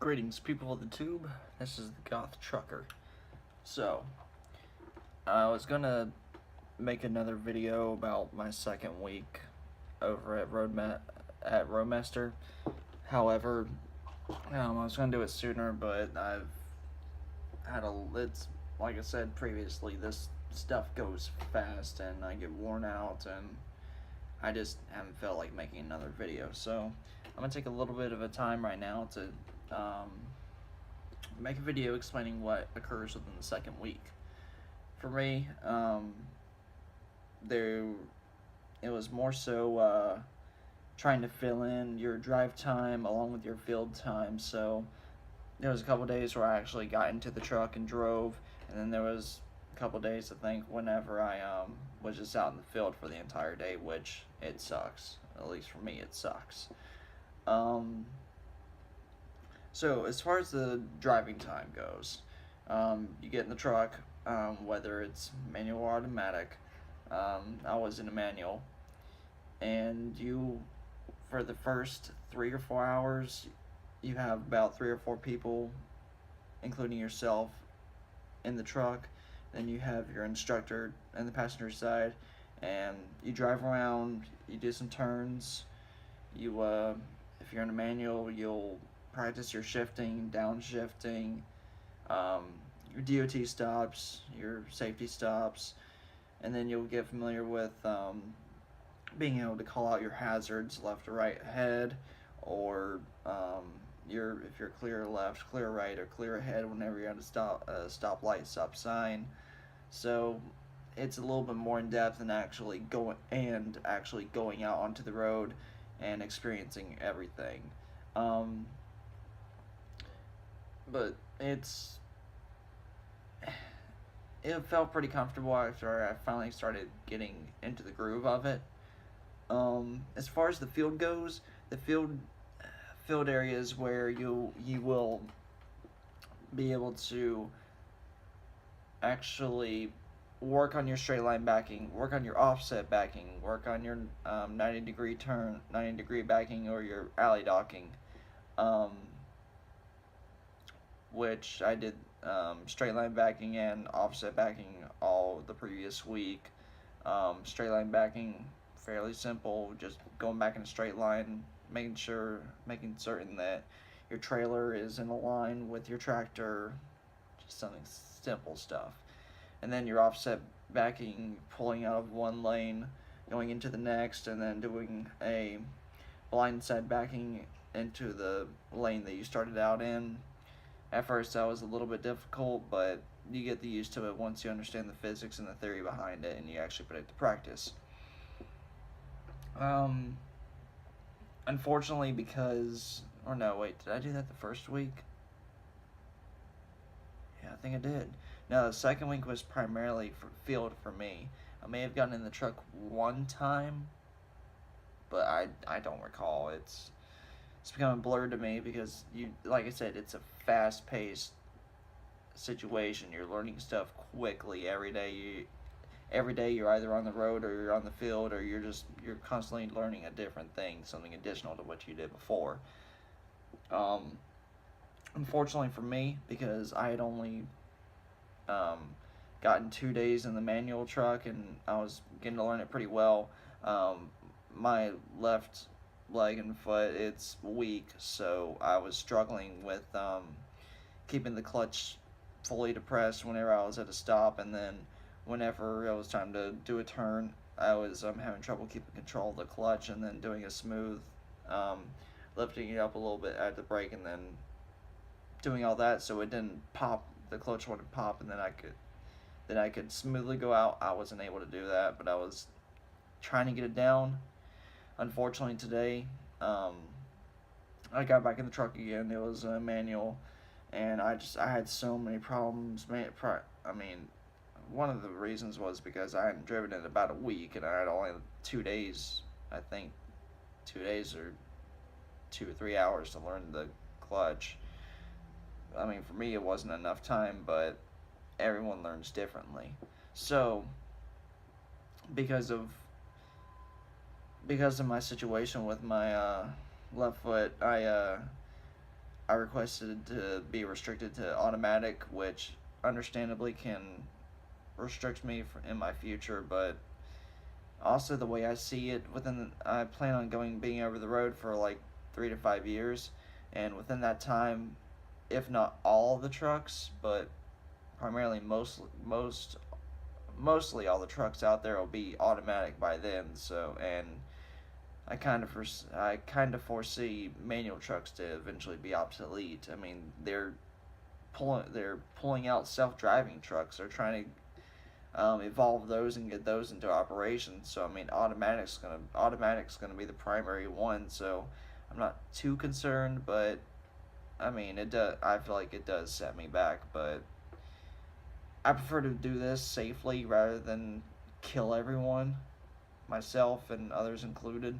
Greetings, people of the tube. This is the Goth Trucker. So, I was gonna make another video about my second week over at Roadmaster. However, I was gonna do it sooner, but I've had it's like I said previously. This stuff goes fast, and I get worn out, and I just haven't felt like making another video. So, I'm gonna take a little bit of a time right now to make a video explaining what occurs within the second week. For me, it was more so trying to fill in your drive time along with your field time. So there was a couple days where I actually got into the truck and drove, and then there was a couple days, I think, whenever I was just out in the field for the entire day, which it sucks. At least for me, it sucks. So as far as the driving time goes, you get in the truck, whether it's manual or automatic. I was in a manual, and for the first 3 or 4 hours, you have about 3 or 4 people, including yourself, in the truck. Then you have your instructor in the passenger side, and you drive around, you do some turns. If you're in a manual, you'll practice your shifting, downshifting, your DOT stops, your safety stops, and then you'll get familiar with being able to call out your hazards, left or right ahead, or if you're clear left, clear right, or clear ahead whenever you're at a stoplight, stop sign. So it's a little bit more in depth than actually going out onto the road and experiencing everything. But it felt pretty comfortable after I finally started getting into the groove of it. As far as the field goes, the field areas where you will be able to actually work on your straight line backing, work on your offset backing, work on your 90 degree backing, or your alley docking, which I did straight line backing and offset backing all the previous week. Straight line backing, fairly simple, just going back in a straight line, making certain that your trailer is in a line with your tractor, just something simple stuff. And then your offset backing, pulling out of one lane, going into the next, and then doing a blindside backing into the lane that you started out in. At first that was a little bit difficult, but you get used to it once you understand the physics and the theory behind it, and you actually put it to practice. Unfortunately, did I do that the first week? Yeah, I think I did. No, the second week was primarily for field for me. I may have gotten in the truck one time, but I don't recall. It's become a blur to me because like I said, it's a fast-paced situation. You're learning stuff quickly every day. Every day you're either on the road or you're on the field, or you're constantly learning a different thing, something additional to what you did before. Unfortunately for me, because I had only gotten 2 days in the manual truck and I was getting to learn it pretty well, my left leg and foot, it's weak, so I was struggling with keeping the clutch fully depressed whenever I was at a stop, and then whenever it was time to do a turn, I was having trouble keeping control of the clutch, and then doing a smooth lifting it up a little bit at the brake, and then doing all that so it didn't pop, the clutch wouldn't pop, and then I could smoothly go out. I wasn't able to do that, but I was trying to get it down. Unfortunately today, I got back in the truck again. It was a manual, and I had so many problems. One of the reasons was because I hadn't driven in about a week, and I had only 2 days, I think 2 days or 2 or 3 hours to learn the clutch. For me it wasn't enough time, but everyone learns differently. So because of my situation with my left foot, I I requested to be restricted to automatic, which understandably can restrict me in my future, but also the way I see it, I plan on being over the road for like 3 to 5 years, and within that time, if not all the trucks, but primarily mostly all the trucks out there will be automatic by then. So, and I kind of foresee manual trucks to eventually be obsolete. I mean, they're pulling out self-driving trucks. They're trying to evolve those and get those into operation. So I mean, automatic's gonna be the primary one. So I'm not too concerned, but I mean, I feel like it does set me back, but I prefer to do this safely rather than kill everyone, myself and others included.